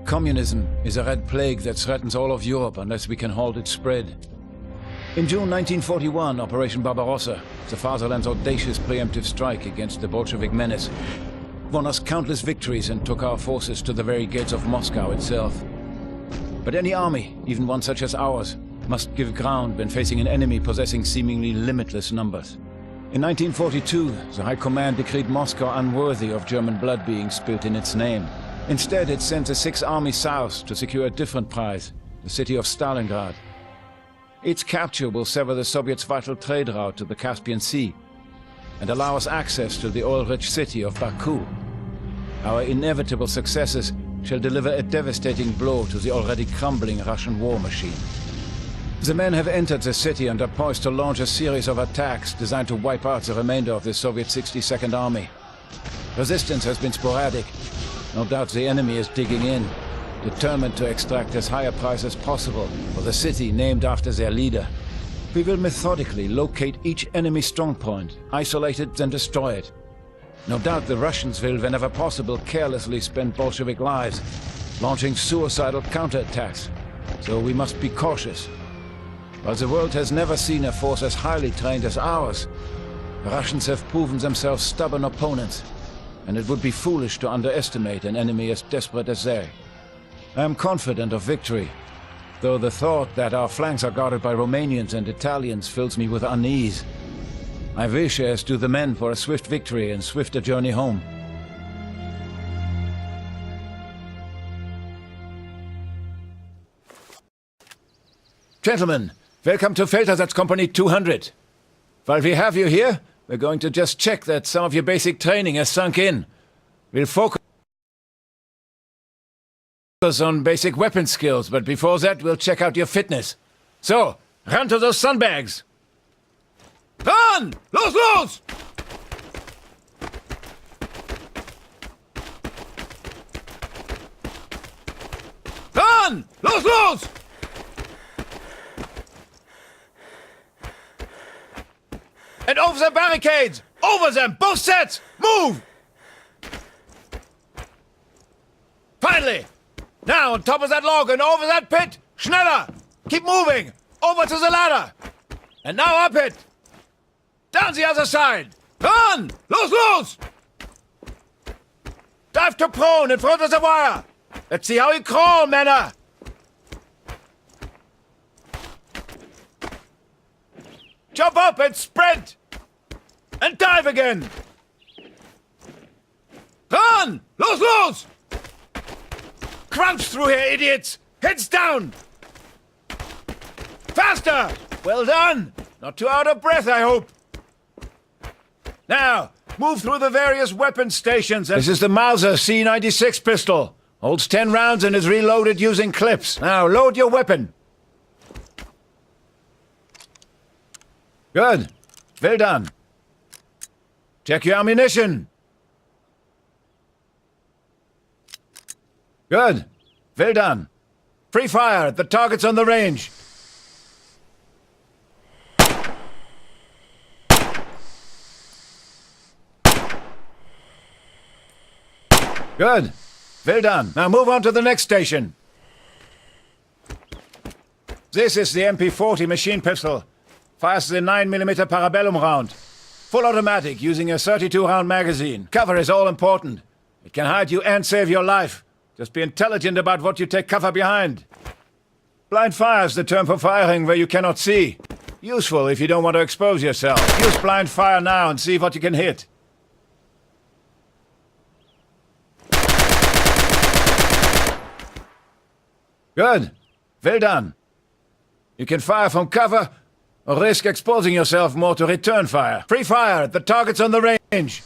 Communism is a red plague that threatens all of Europe unless we can halt its spread. In June 1941, Operation Barbarossa, the fatherland's audacious preemptive strike against the Bolshevik menace, won us countless victories and took our forces to the very gates of Moscow itself. But any army, even one such as ours, must give ground when facing an enemy possessing seemingly limitless numbers. In 1942, the High Command decreed Moscow unworthy of German blood being spilt in its name. Instead, it sent the Sixth Army south to secure a different prize, the city of Stalingrad. Its capture will sever the Soviets' vital trade route to the Caspian Sea and allow us access to the oil-rich city of Baku. Our inevitable successes shall deliver a devastating blow to the already crumbling Russian war machine. The men have entered the city and are poised to launch a series of attacks designed to wipe out the remainder of the Soviet 62nd Army. Resistance has been sporadic. No doubt the enemy is digging in, determined to extract as high a price as possible for the city named after their leader. We will methodically locate each enemy strongpoint, isolate it, then destroy it. No doubt the Russians will, whenever possible, carelessly spend Bolshevik lives, launching suicidal counterattacks. So we must be cautious. While the world has never seen a force as highly trained as ours, the Russians have proven themselves stubborn opponents, and it would be foolish to underestimate an enemy as desperate as they. I am confident of victory, though the thought that our flanks are guarded by Romanians and Italians fills me with unease. I wish, as do the men, for a swift victory and swifter journey home. Gentlemen, welcome to Feldersatzkompanie 200. While we have you here, we're going to just check that some of your basic training has sunk in. We'll focus on basic weapon skills, but before that, we'll check out your fitness. So, run to those sandbags! Run! Los, los! Run! Los, los! And over the barricades! Over them! Both sets! Move! Finally! Now, on top of that log and over that pit! Schneller! Keep moving! Over to the ladder! And now up it! Down the other side! Run! Los, los! Dive to prone in front of the wire! Let's see how you crawl, Männer! Jump up and sprint! And dive again! Run! Los, los! Crunch through here, idiots! Heads down! Faster! Well done! Not too out of breath, I hope. Now, move through the various weapon stations. This is the Mauser C96 pistol. Holds 10 rounds and is reloaded using clips. Now, load your weapon. Good. Well done. Check your ammunition. Good. Well done. Free fire at the targets on the range. Good. Well done. Now move on to the next station. This is the MP40 machine pistol. Fires the 9mm Parabellum round. Full automatic, using a 32-round magazine. Cover is all important. It can hide you and save your life. Just be intelligent about what you take cover behind. Blind fire is the term for firing where you cannot see. Useful if you don't want to expose yourself. Use blind fire now and see what you can hit. Good. Well done. You can fire from cover or risk exposing yourself more to return fire. Free fire at the targets on the range.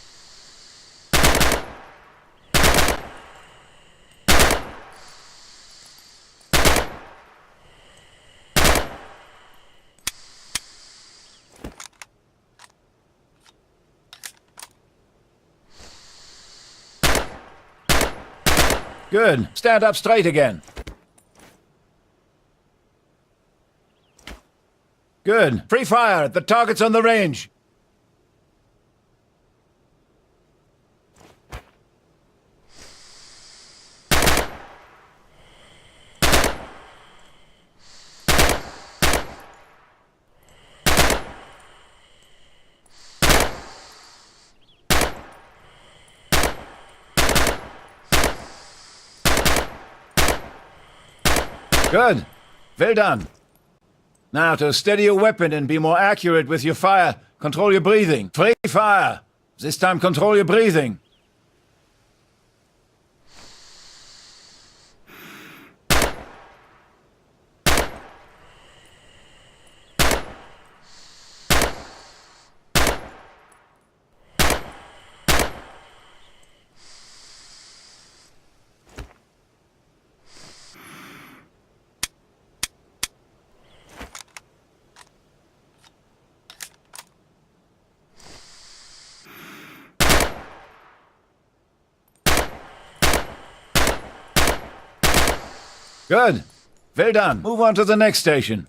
Good. Stand up straight again. Good. Free fire at the targets on the range. Good. Well done. Now, to steady your weapon and be more accurate with your fire, control your breathing. Free fire. This time, control your breathing. Good. Well done. Move on to the next station.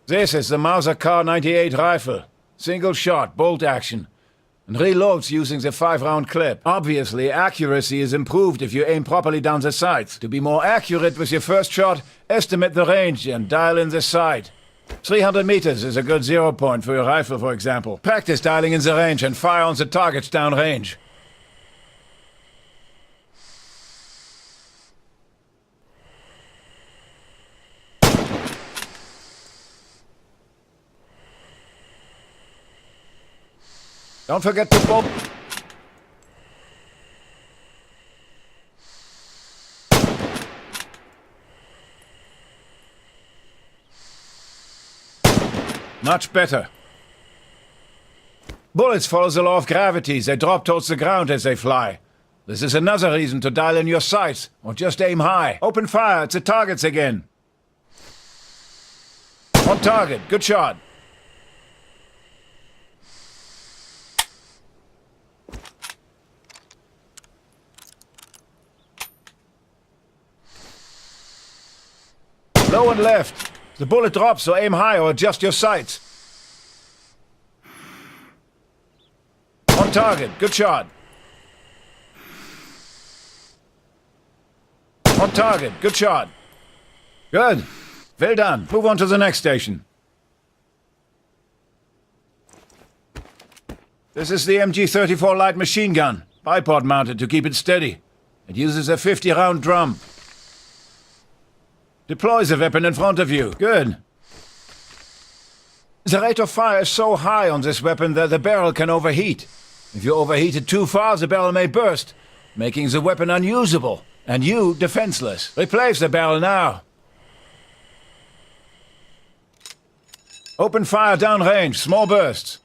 This is the Mauser Kar-98 rifle. Single shot, bolt action. And reloads using the 5-round clip. Obviously, accuracy is improved if you aim properly down the sights. To be more accurate with your first shot, estimate the range and dial in the sight. 300 meters is a good 0 point for your rifle, for example. Practice dialing in the range and fire on the targets downrange. Don't forget to bolt. Much better. Bullets follow the law of gravity. They drop towards the ground as they fly. This is another reason to dial in your sights, or just aim high. Open fire at the targets again. On target. Good shot. Low and left. The bullet drops, so aim high or adjust your sights. On target. Good shot. On target. Good shot. Good. Well done. Move on to the next station. This is the MG-34 light machine gun. Bipod mounted to keep it steady. It uses a 50-round drum. Deploy the weapon in front of you. Good. The rate of fire is so high on this weapon that the barrel can overheat. If you overheat it too far, the barrel may burst, making the weapon unusable, and you defenseless. Replace the barrel now. Open fire downrange, small bursts.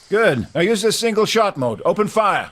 Good. Now use this single shot mode. Open fire.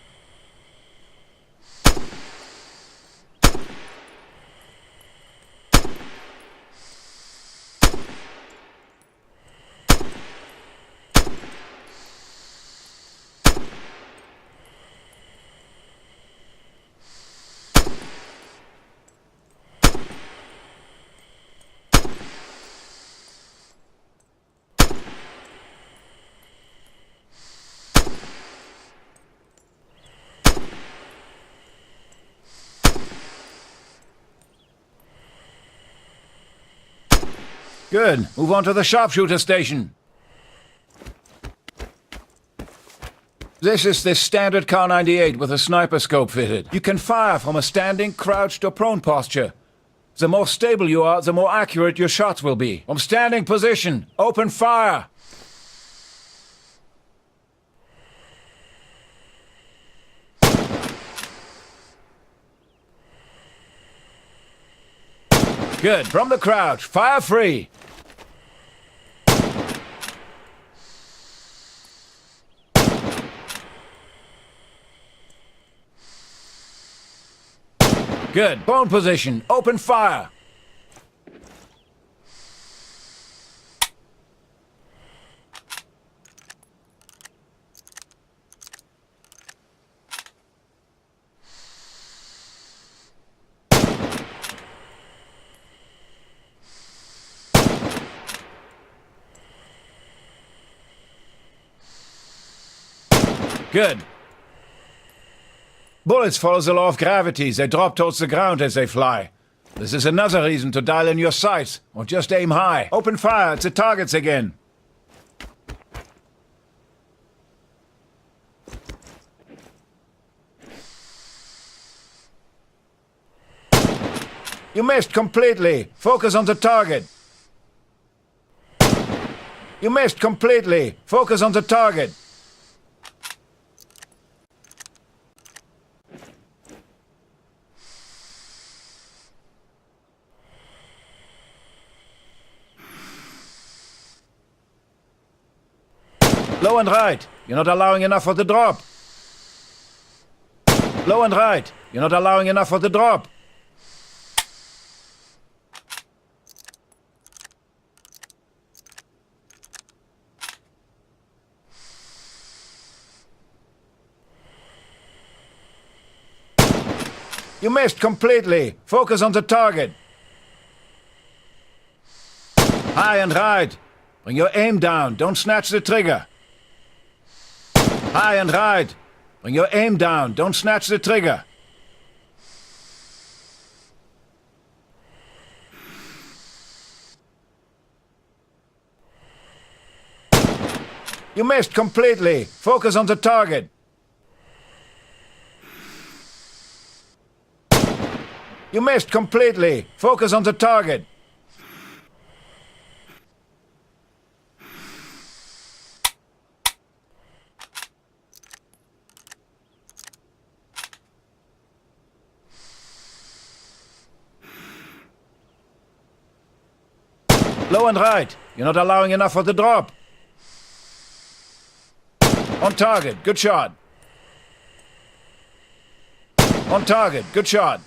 Good. Move on to the sharpshooter station. This is the standard Kar-98 with a sniper scope fitted. You can fire from a standing, crouched, or prone posture. The more stable you are, the more accurate your shots will be. From standing position, open fire! Good. From the crouch, fire free. Good. Bone position. Open fire. Good. Bullets follow the law of gravity. They drop towards the ground as they fly. This is another reason to dial in your sights, or just aim high. Open fire at the targets again. You missed completely. Focus on the target. You missed completely. Focus on the target. Low and right. You're not allowing enough for the drop. Low and right. You're not allowing enough for the drop. You missed completely. Focus on the target. High and right. Bring your aim down. Don't snatch the trigger. High and right. Bring your aim down. Don't snatch the trigger. You missed completely. Focus on the target. You missed completely. Focus on the target. Low and right. You're not allowing enough for the drop. On target. Good shot. On target. Good shot.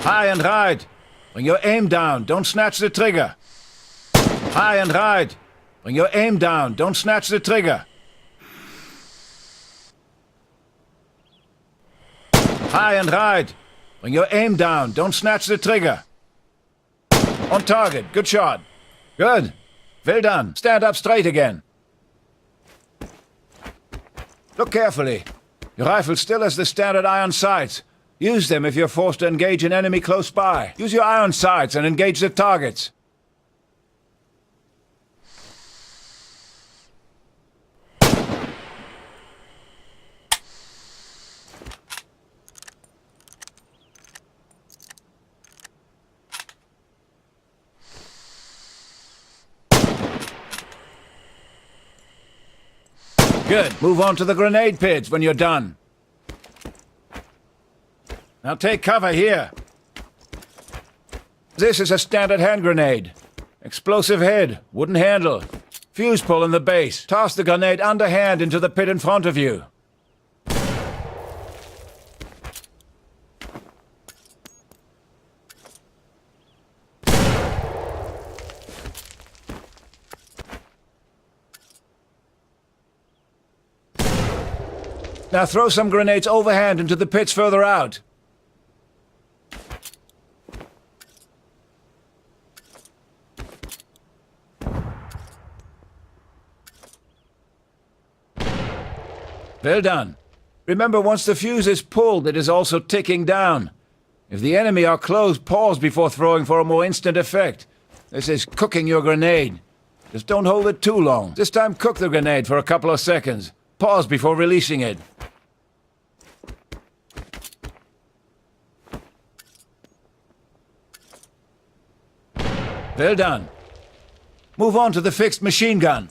High and right. Bring your aim down. Don't snatch the trigger. High and right. Bring your aim down. Don't snatch the trigger. High and right. Bring your aim down. Don't snatch the trigger. On target. Good shot. Good. Well done. Stand up straight again. Look carefully. Your rifle still has the standard iron sights. Use them if you're forced to engage an enemy close by. Use your iron sights and engage the targets. Good. Move on to the grenade pits when you're done. Now take cover here. This is a standard hand grenade. Explosive head, wooden handle. Fuse pull in the base. Toss the grenade underhand into the pit in front of you. Now throw some grenades overhand into the pits further out. Well done. Remember, once the fuse is pulled, it is also ticking down. If the enemy are close, pause before throwing for a more instant effect. This is cooking your grenade. Just don't hold it too long. This time cook the grenade for a couple of seconds. Pause before releasing it. Well done. Move on to the fixed machine gun.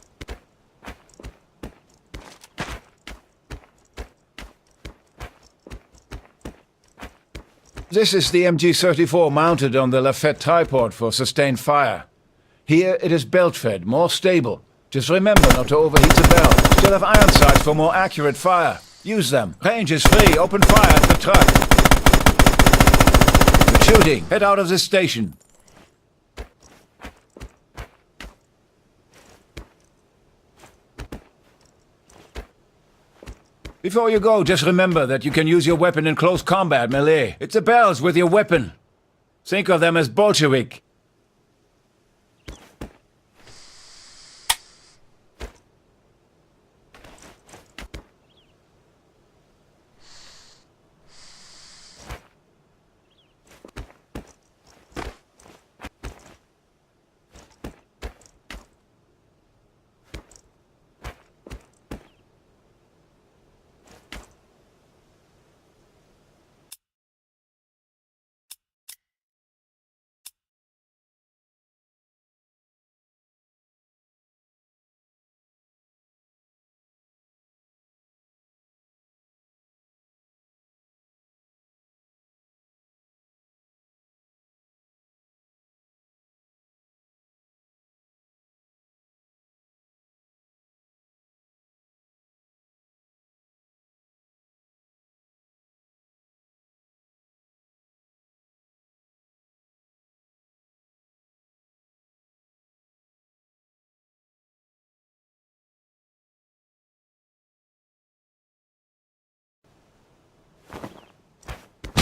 This is the MG-34 mounted on the Lafette tripod for sustained fire. Here it is belt-fed, more stable. Just remember not to overheat the belt. Still have iron sights for more accurate fire. Use them. Range is free. Open fire at the truck. Good shooting. Head out of this station. Before you go, just remember that you can use your weapon in close combat, melee. It's the bells with your weapon. Think of them as Bolshevik.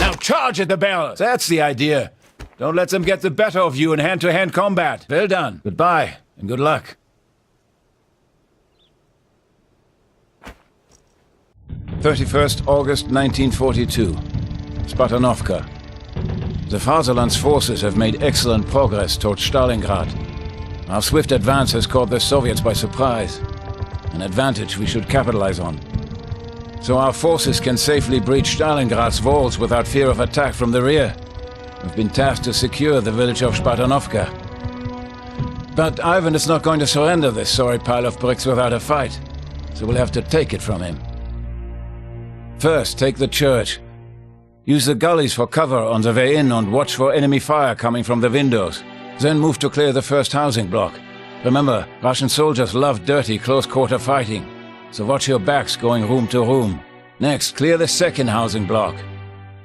Now charge at the bells! That's the idea. Don't let them get the better of you in hand-to-hand combat. Well done. Goodbye, and good luck. 31st August 1942. Spartanovka. The Fatherland's forces have made excellent progress towards Stalingrad. Our swift advance has caught the Soviets by surprise. An advantage we should capitalize on. So our forces can safely breach Stalingrad's walls without fear of attack from the rear. We've been tasked to secure the village of Spartanovka. But Ivan is not going to surrender this sorry pile of bricks without a fight, so we'll have to take it from him. First, take the church. Use the gullies for cover on the way in and watch for enemy fire coming from the windows. Then move to clear the first housing block. Remember, Russian soldiers love dirty, close-quarter fighting, so watch your backs going room to room. Next, clear the second housing block.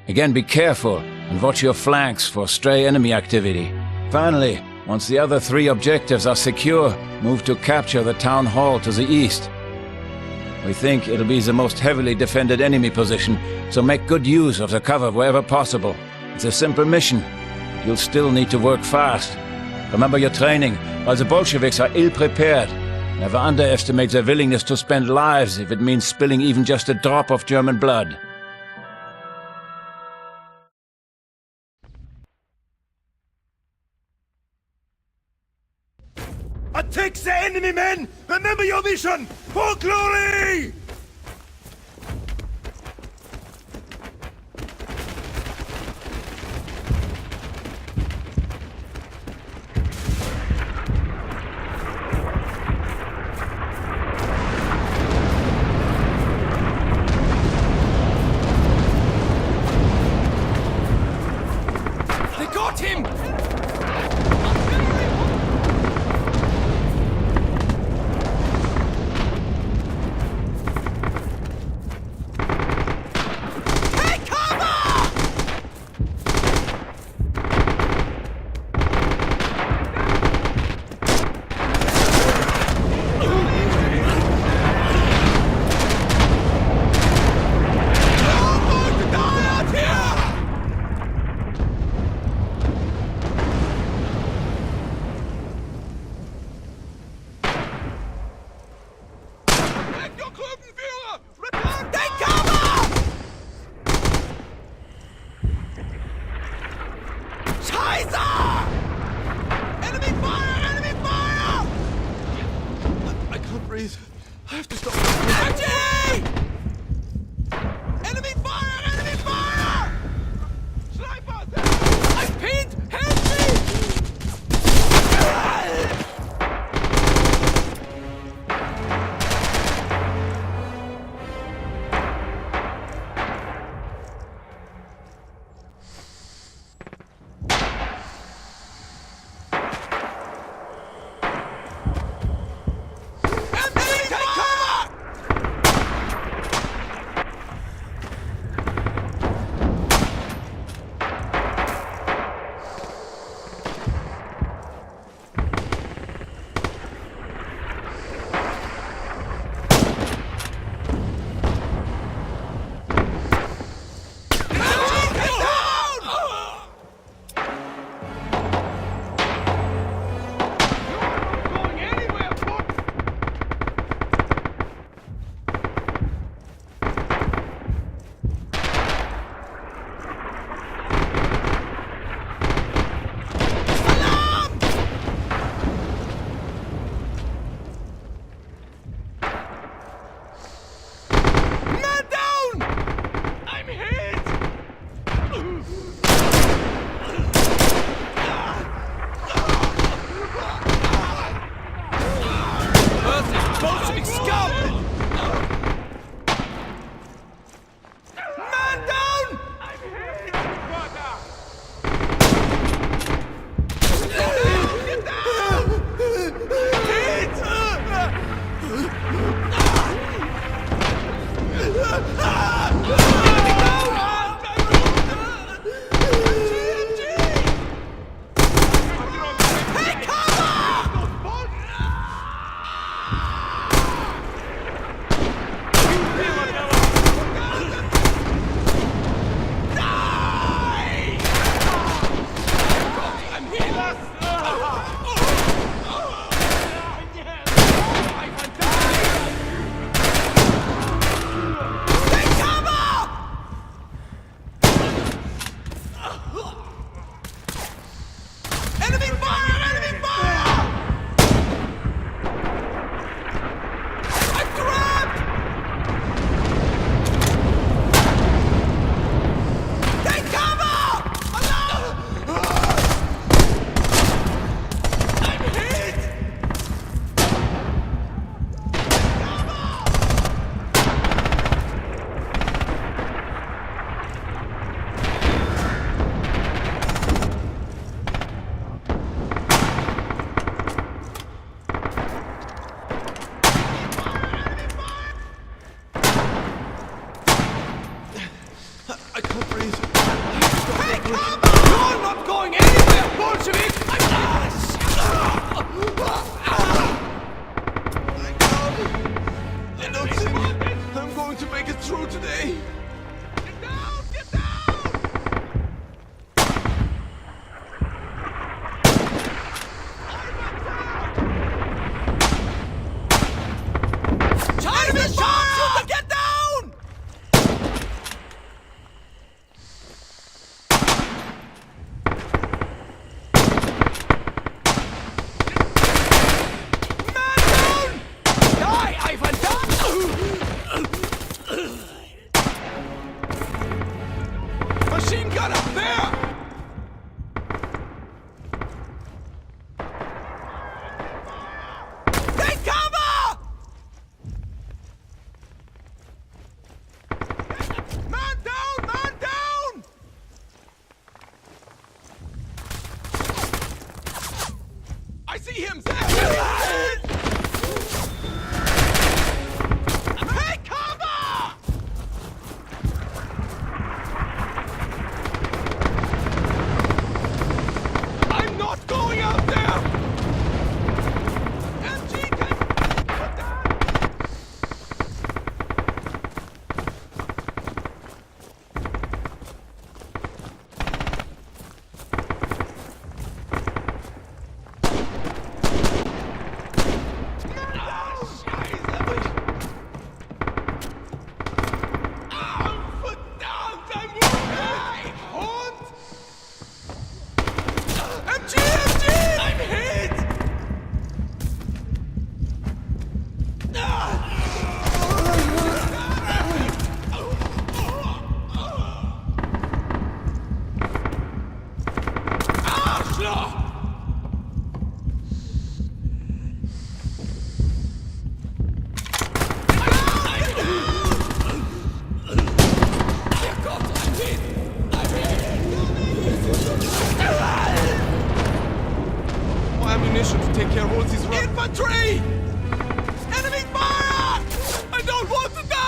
Again, be careful and watch your flanks for stray enemy activity. Finally, once the other three objectives are secure, move to capture the town hall to the east. We think it'll be the most heavily defended enemy position, so make good use of the cover wherever possible. It's a simple mission. You'll still need to work fast. Remember your training, while the Bolsheviks are ill-prepared. Never underestimate their willingness to spend lives if it means spilling even just a drop of German blood. Attack the enemy, men! Remember your mission! For glory! They got him! I have to stop. Empty! Enemy fire! Enemy fire! Sniper! I'm pinned! Help me! Enemy fire! Enemy fire! I'm trapped! Take cover! I'm hit! I can't breathe. Hey, come on! You're not going anywhere, Bolshevik! I don't think I'm going to make it through today. Get down! Get down! Enemy sharpshooter, get down! Man down! Die, Ivan, die! Machine gun up there! Take cover! Man down! Man down! I see him there! Take cover! I'm not going out there! MG, take... Put down! More ammunition to take care of all these infantry! Enemy fire! I don't want to die!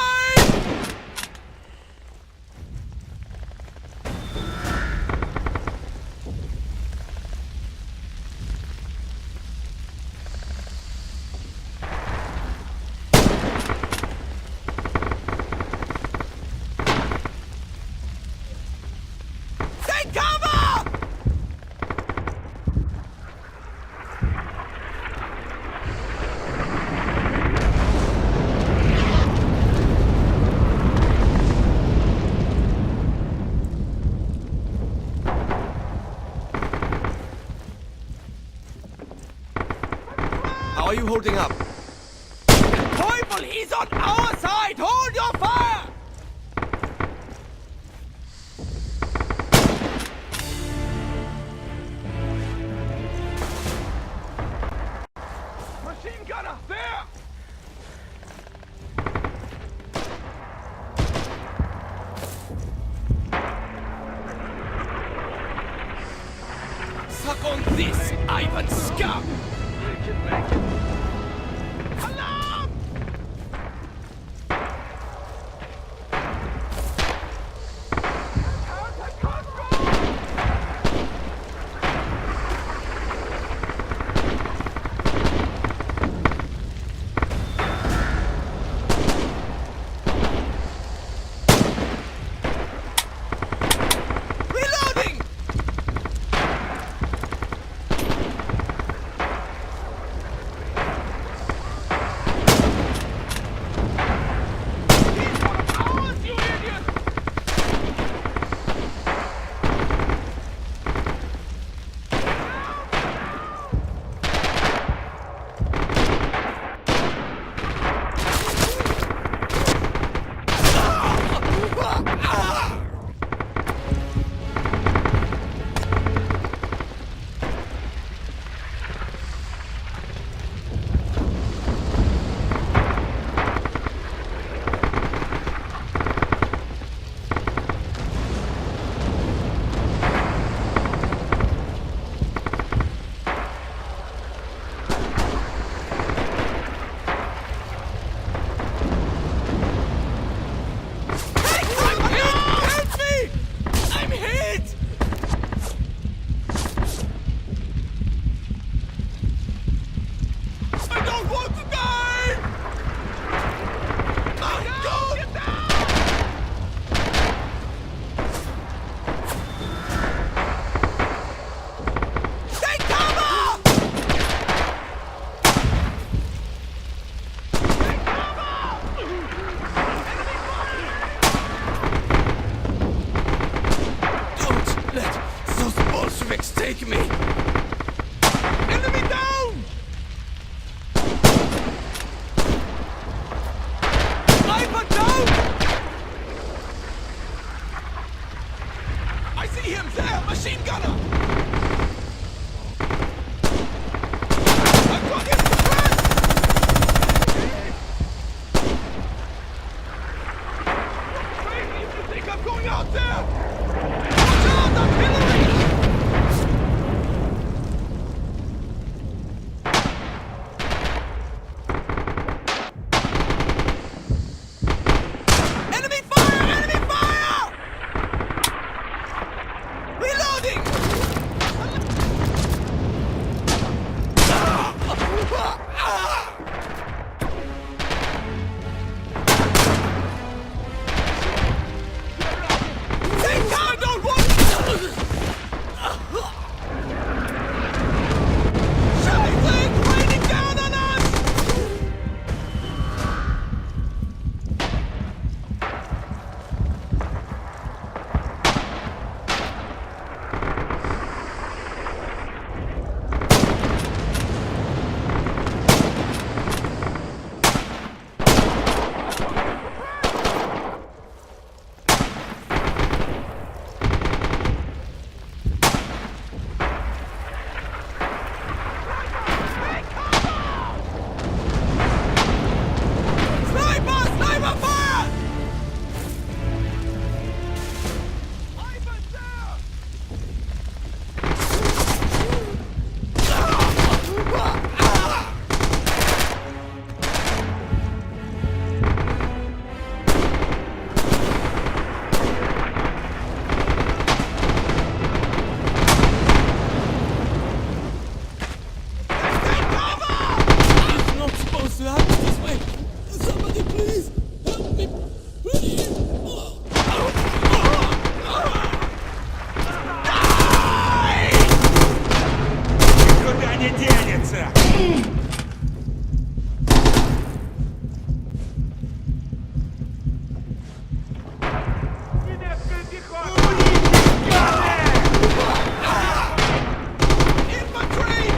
Take cover! How are you holding up? Teufel, he's on our side! Hold your fire! Machine gunner, there! Suck on this, Ivan scum! Alarm! Reloading! Apex, take me! Enemy down! Sniper down! I see him there! Machine gunner! I've got him suppressed! Crazy if you think I'm going out there! Watch out, artillery! Enemy fire! Enemy fire! Reloading! Take cover! Don't want Shelly thing raining down on us! Sniper! Sniper fire! Sniper's down! Take cover! It's not supposed to happen this way. Somebody please help me, please. Никуда не денется! Немецкая пехота! Infantry!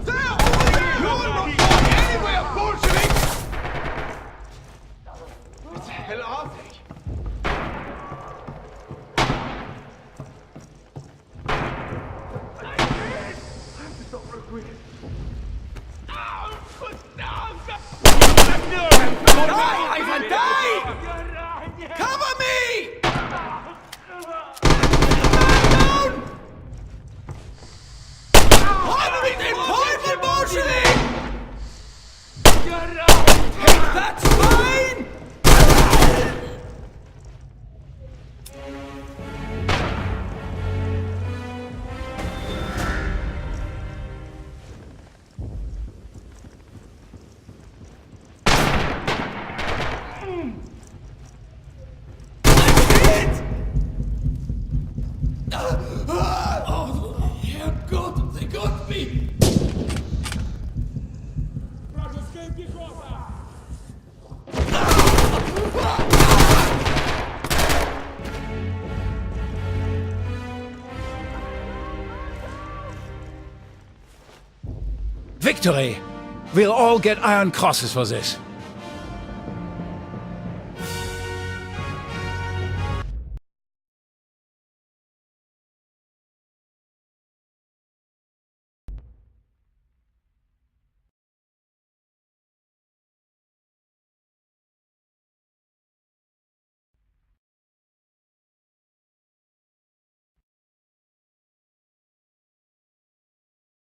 There! Over there! You're not going anywhere, Bolsheviks! What the hell are they? Die, Ivan, die! Cover me! Man down! Honoring important, Bolshevik! Take that, spine! Oh, Herrgott, they got me! Вражеская пехота! Victory! We'll all get Iron Crosses for this.